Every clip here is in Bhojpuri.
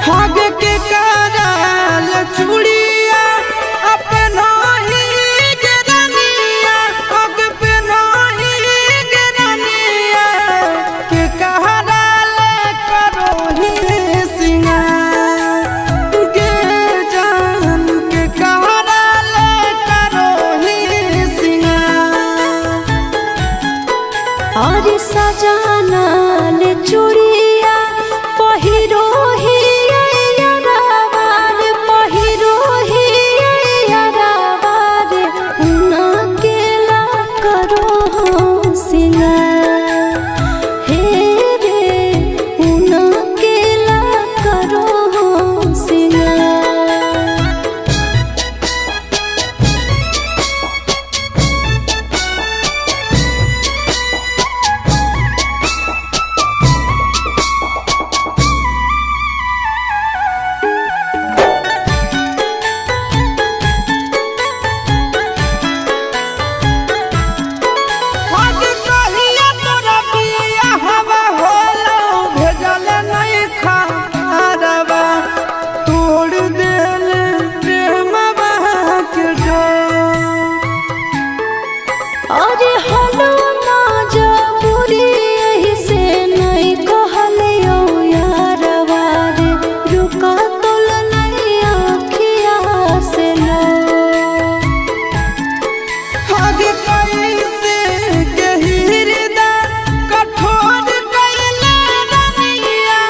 हग के कराल चूड़िया अपना ही गिरनिया हग पे नहीं गिरनिया के कहराल करो ही सिंगार गे जान के कहराल करो ही सिंगार। और सजाना ले चूड़िया पहिरो ही यारावार पहिरो ही यारावार उना केला करो हो सिंगार हे रे उना केला करो हो सिंगार। हग कहिया तोरा बिया हवा होलो भेजल नहीं खारवा तोड़ देल प्रेमवा के डोर। अरे हलो ना जबूरी यही से नहीं कहलियो यारवा रे रुका तोल नहीं आँखिया से लो। हग कैसे के हृदय कठोर कैले रनिया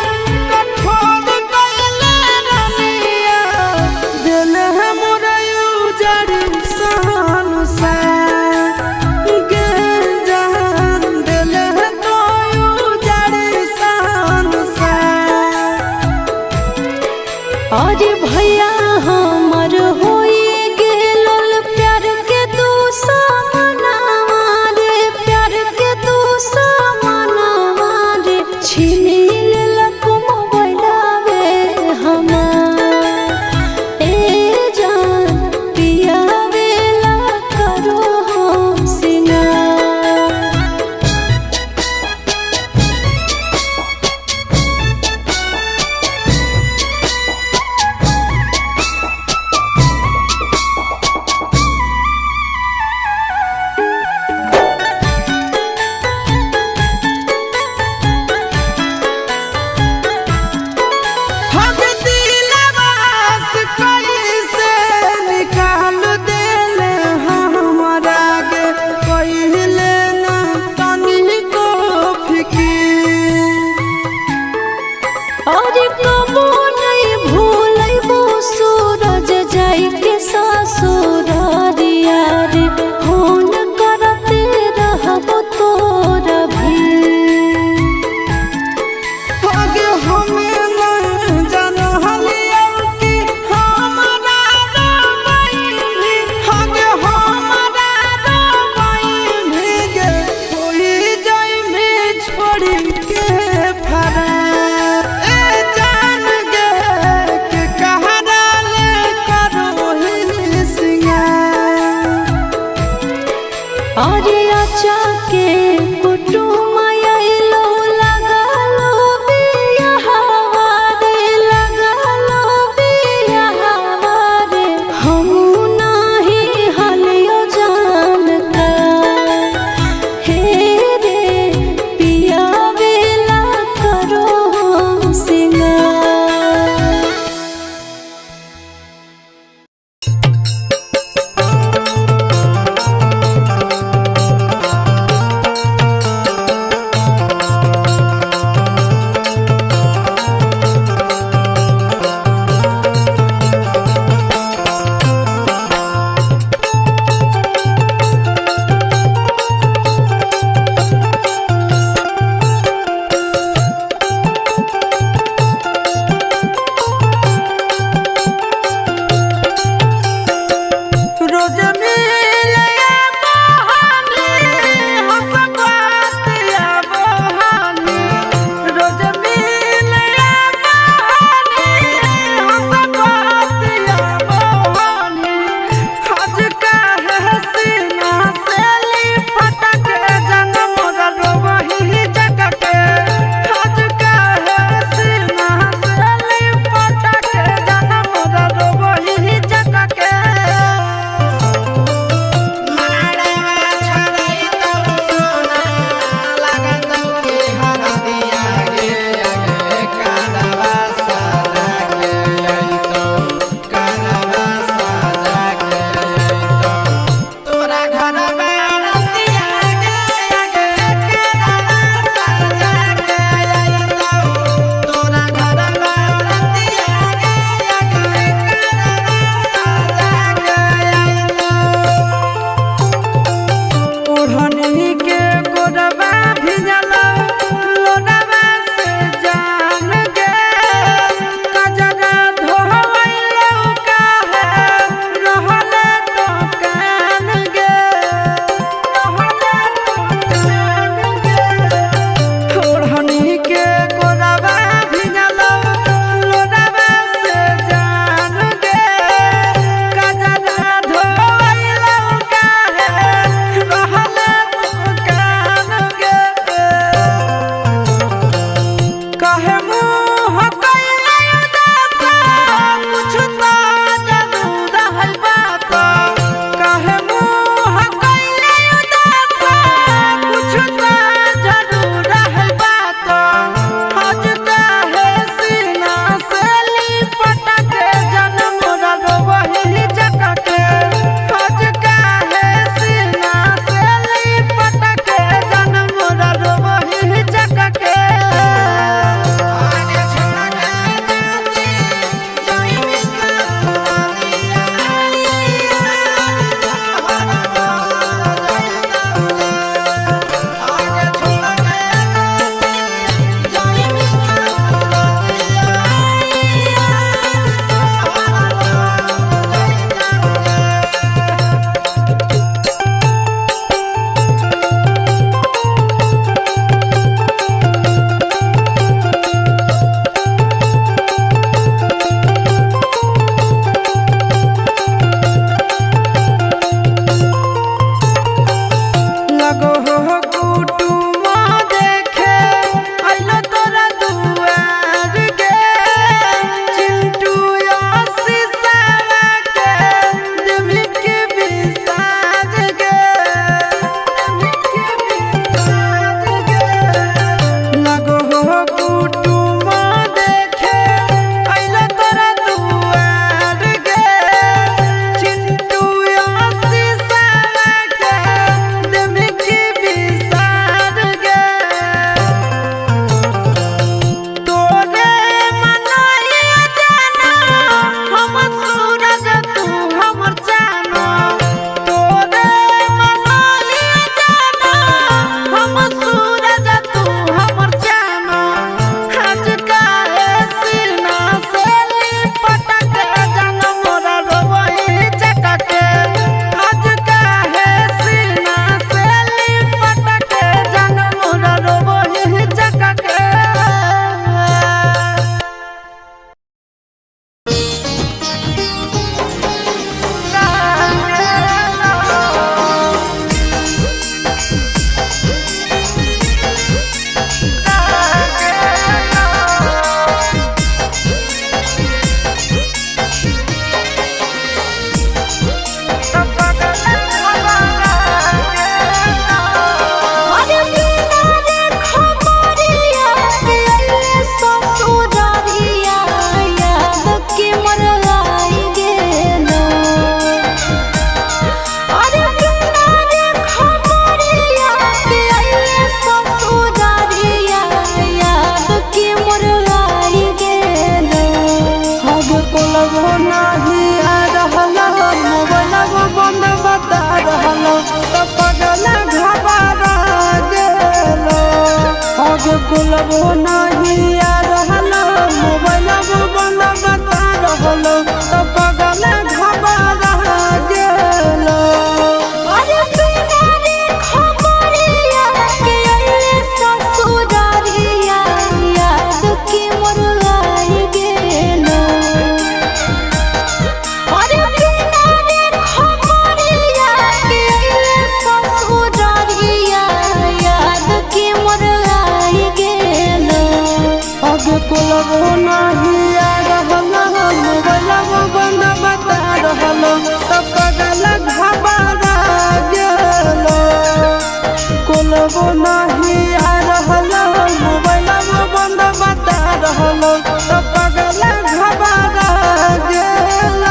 कठोर कैले रनिया दिल है मोरा उजड़ संसार गे जान दिल है तो उजड़ संसार। अरे भैया हमर होई गेल प्यार के तू सामनावा रे प्यार के तू सामनावा रे छीनी लेलक मोबाइलवे हमार ए जान पियावेला करो हो सिंगार। कुलबो नहीं आ रहल मोबाइल बंद बता रहल तो पगल घबरा गेल। अरे बिना रे खबरिया के अइले ससुरारिया याद के मोर आई गेल। अरे बिना रे खबरिया के अइले ससुरारिया याद के मोर आई गेल। अब कुलबो नहीं आ रहल मोबाइल बंद बता रहल तो पगल घबरा गेल। कुलबो नहीं आ रहल मोबाइल बंद बता रहल तो पगल घबरा गेल।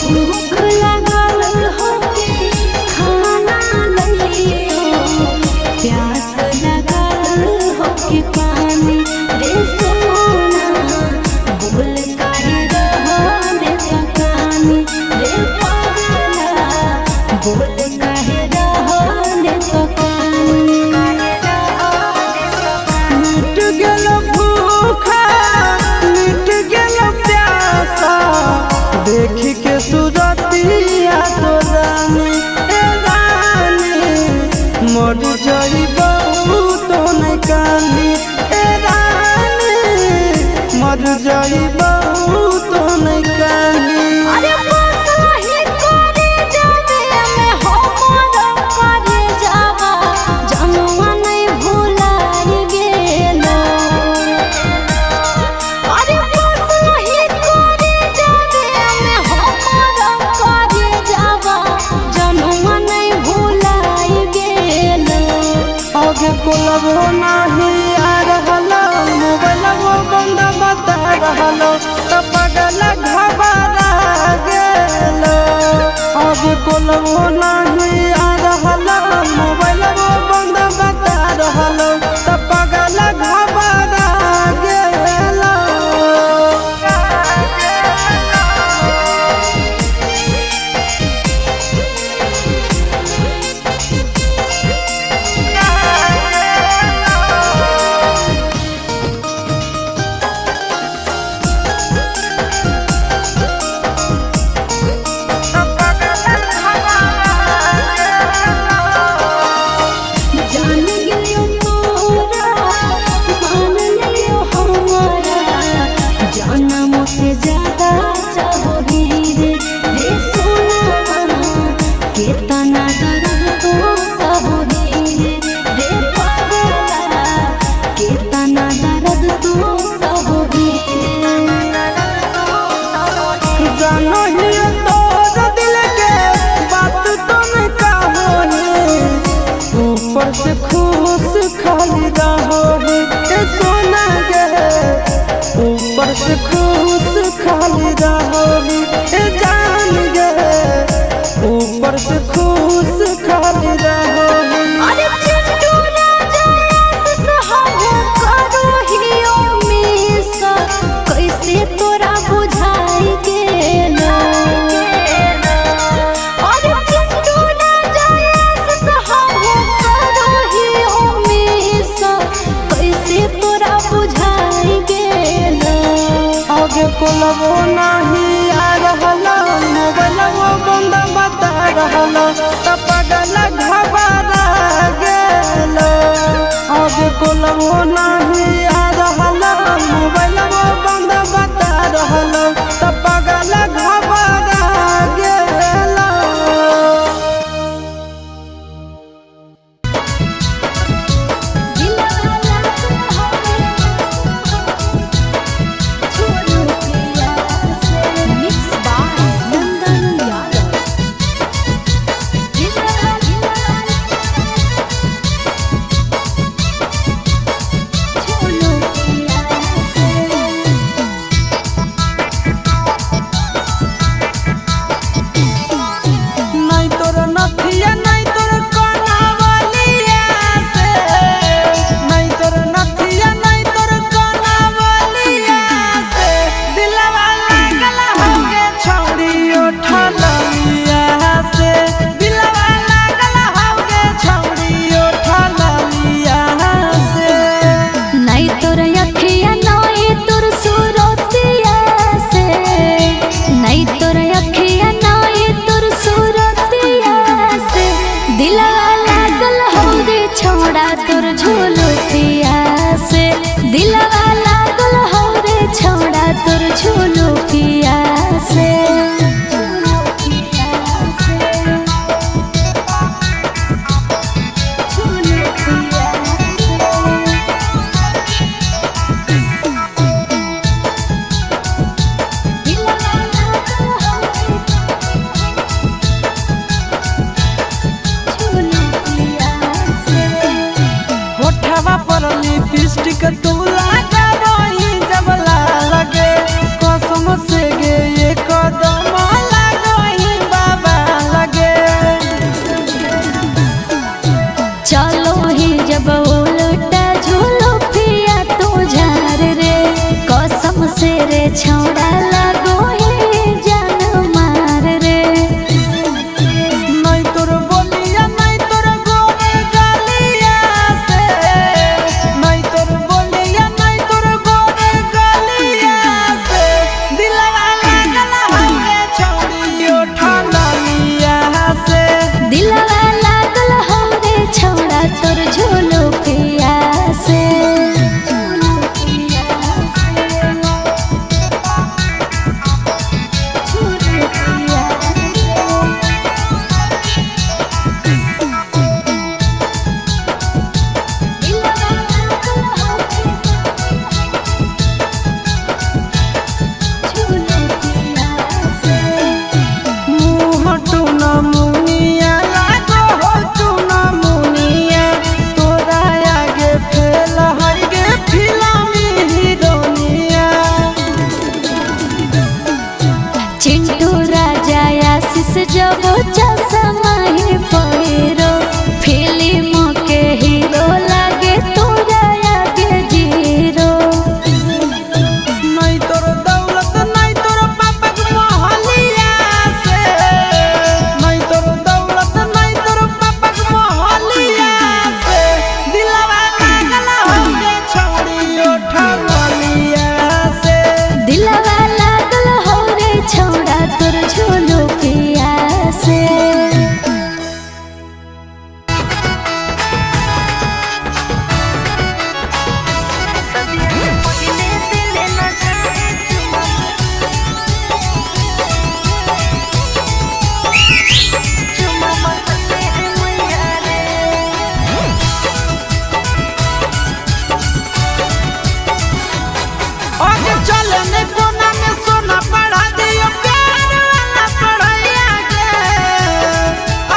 भूख लागल होके खाना लइयो, प्यास लागल होके पानी रे सोना। बोल काहे रहले तकानी रे पगला, बोल काहे रहले तकानी। मिट गेल भूखा मिट गेल प्यासा देखी के सूरतिया तो रानी ए रानी मर जाइबू तो नहीं कानी ए रानी मर जाइबू तो नहीं कानी। अरे बसही करे जावे में हमर करे जावा जनुआ नहीं भुलाई गेल। अरे बसही करे जावे में हमर करे जावा जनुआ नहीं भुलाई गेल। आगे कुलबो नहीं आ रहल मोबाइल बंद बता रहल तो पगल घबरा गेल। आगे कुलबो नहीं आ रहल मोबाइल बंद बता रहल तो पगल घबरा गेल। जान गेलियो तोरा मान लियो हमारा जनम से ज्यादा चाहोगी रे सोना। कितना दर्द तो सहोगी रे पगला, कितना दर्द तो सहोगी। जानो ही तोर दिल के बात तुम कहोही ऊपर से खुश खाली रहोही ए सोना गे ऊपर से खुश खाली रहोही ए जान गे ऊपर से खुश खाली रहोही। अरे चिंटू राजा सहबो करो हियो मिसा कैसे तोरा बुझाई गेल। अरे चिंटू राजा सहबो करो हियो मिसा कैसे तोरा बुझाई गेल। आगे कुलबो नहीं आ रहल मोबाइल बंद बता रहल तो पगल घबरा गेल। आगे कुलबो नहीं आ रहल मोबाइल बंद बता रहल तो पगल घबरा गेल। Mixed by Nandan Yadav. Lipstick तू लगा रही जब लगे कसम से गे ये कदम लगही बाबा लगे। चलो ही जब उल्टा झूलो पिया तू झार रे कसम से रे छौड़ा लगो ही जान मार रे। नहीं तोर बोलिया नहीं तोर गोरे गलिया से, नहीं तोर बोलिया नहीं तोर गोरे गलिया से दिलवा लागल हवे छौड़ी उठा लिया से। दिलवा लागल हमरे छौड़ा तोर झूलो पिया से। मुँह टूना मुनिया लागो हो टूना मुनिया तोरा आगे फेल हर गे फिल्मी हीरोनिया। चिंटू राजा आशीष जब चश्मा ही पहिरो फिल्म के हीरो लागे तोरा आगे जीरो। नहीं तोर दौलत नहीं तोर पापा के मोहलिया से, नहीं तोर दौलत नहीं तोर पापा के मोहलिया से दिलवा लागल हवे छौड़ी उठा लिया से। दिलवा लागल हो रे छौड़ा तोर झूलो पिया से। आगे चले ने कोना में सोना पढ़ा दियो प्यार वाला पढ़ाइया के।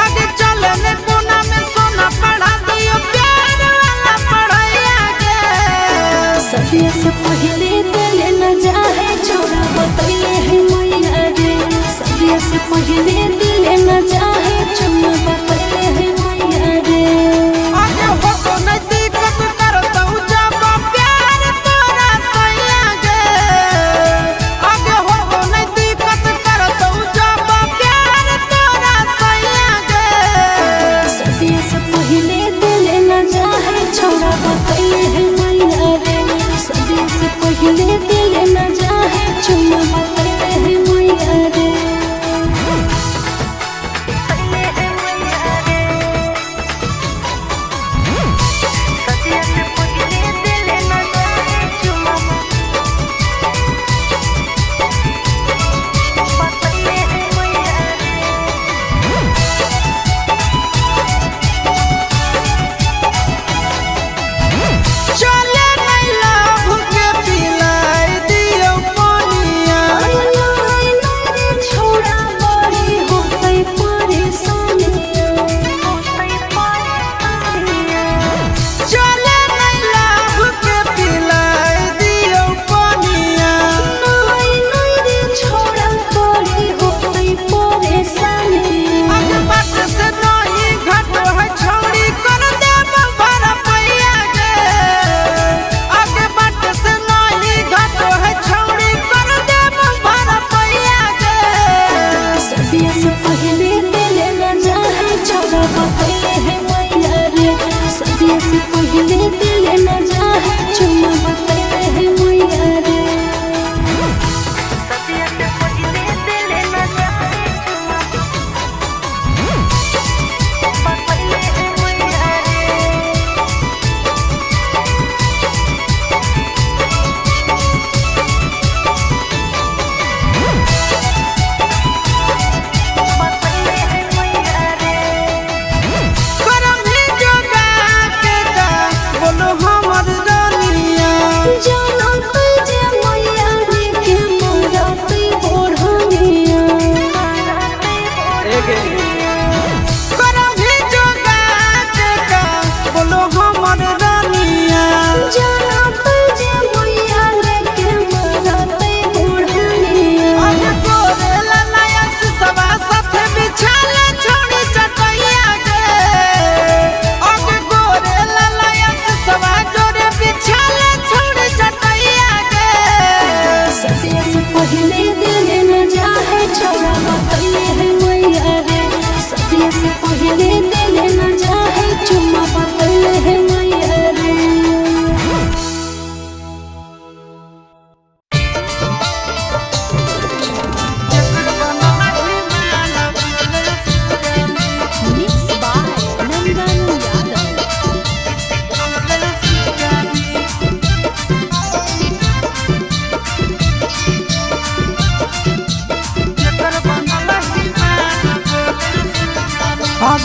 आगे चले ने कोना में सोना पढ़ा दियो प्यार वाला पढ़ाइया के। सदिया से पहले दिल न जाए छोड़ा बतैले है मैया रे। सदिया से पहले दिल न जाए छोड़ा बतैले है मैया रे। आगे हो तो नहीं दिक्कत करता हूँ जब प्यार तोरा सैया गे। आगे हो तो नहीं दिक्कत करता हूँ जब प्यार तोरा सैया गे। सदिया से पहले दिल न जाए छोड़ा बतैले है मैया रे। सदिया से पहले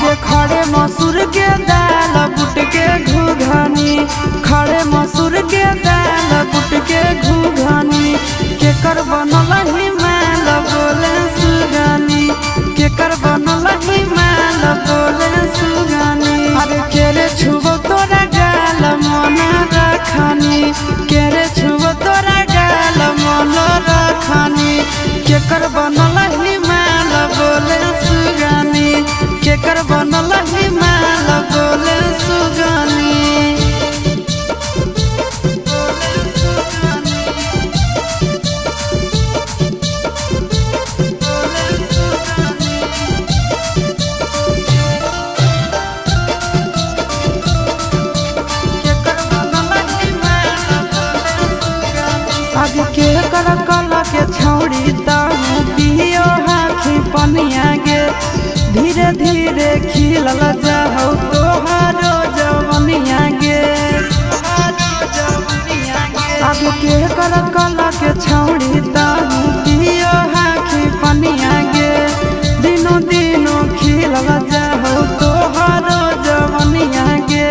आगे खड़े मसूर के दाल बुट के घुघनी, खड़े मसूर के दाल बुट के घुघनी, केकर बनल हिमाल बोले सुगनी, केकर बनल हिमाल बोले सुगनी। अरे केरे छुबो तोरा गाल मन रखनी, केरे छुबो तोरा गाल मन रखनी, केकर बनल हिमाल बोले सुगनी, केकर बनल हिमाल बोले सुगनी। आगे के कर कला के छौड़ी ताहू पियो हाथी पनिया गे, धीरे धीरे खिलल जाहौ तोहारो जवनिया गे। आगे के कर कला के छौड़ी ताहू पियो हाथी पनिया गे, दिनो दिनो खिलल जाहौ तोहारो जवनिया गे।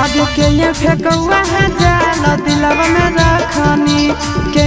आगे के ये फेकौआ जाल दिलवा में रखनी के